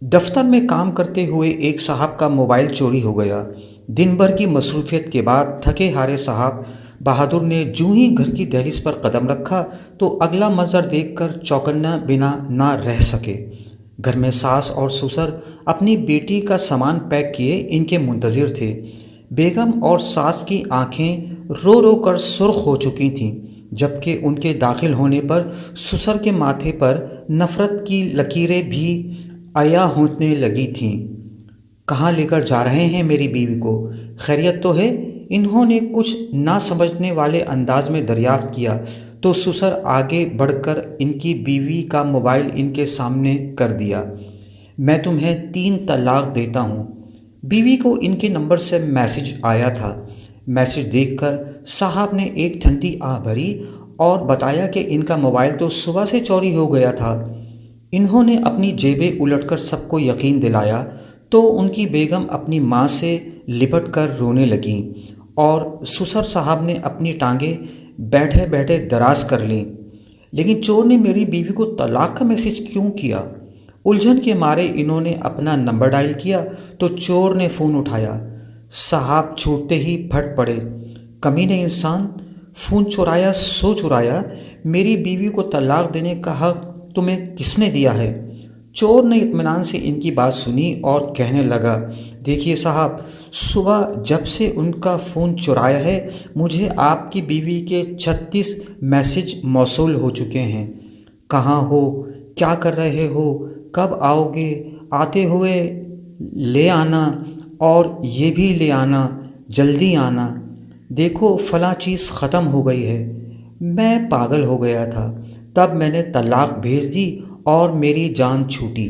دفتر میں کام کرتے ہوئے ایک صاحب کا موبائل چوری ہو گیا۔ دن بھر کی مصروفیت کے بعد تھکے ہارے صاحب بہادر نے جوں ہی گھر کی دہلیز پر قدم رکھا تو اگلا منظر دیکھ کر چوکنا بنا نہ رہ سکے۔ گھر میں ساس اور سسر اپنی بیٹی کا سامان پیک کیے ان کے منتظر تھے۔ بیگم اور ساس کی آنکھیں رو رو کر سرخ ہو چکی تھیں، جبکہ ان کے داخل ہونے پر سسر کے ماتھے پر نفرت کی لکیریں بھی عیاں ہونے لگی تھیں۔ کہاں لے کر جا رہے ہیں میری بیوی کو؟ خیریت تو ہے؟ انہوں نے کچھ نہ سمجھنے والے انداز میں دریافت کیا تو سسر آگے بڑھ کر ان کی بیوی کا موبائل ان کے سامنے کر دیا۔ میں تمہیں 3 طلاق دیتا ہوں۔ بیوی کو ان کے نمبر سے میسج آیا تھا۔ میسج دیکھ کر صاحب نے ایک ٹھنڈی آہ بھری اور بتایا کہ ان کا موبائل تو صبح سے چوری ہو گیا تھا۔ انہوں نے اپنی جیبیں الٹ کر سب کو یقین دلایا تو ان کی بیگم اپنی ماں سے لپٹ کر رونے لگیں اور سسر صاحب نے اپنی ٹانگیں بیٹھے بیٹھے دراز کر لیں۔ لیکن چور نے میری بیوی کو طلاق کا میسج کیوں کیا؟ الجھن کے مارے انہوں نے اپنا نمبر ڈائل کیا تو چور نے فون اٹھایا۔ صاحب چھوٹتے ہی پھٹ پڑے۔ کمینے انسان، فون چرایا سو چرایا، میری بیوی کو طلاق دینے کا حق تمہیں کس نے دیا ہے؟ چور نے اطمینان سے ان کی بات سنی اور کہنے لگا، دیکھیے صاحب، صبح جب سے ان کا فون چرایا ہے مجھے آپ کی بیوی کے 36 میسج موصول ہو چکے ہیں۔ کہاں ہو؟ کیا کر رہے ہو؟ کب آؤ گے؟ آتے ہوئے لے آنا، اور یہ بھی لے آنا، جلدی آنا۔ دیکھو فلاں چیز ختم ہو گئی ہے۔ میں پاگل ہو گیا تھا، تب میں نے طلاق بھیج دی اور میری جان چھوٹی۔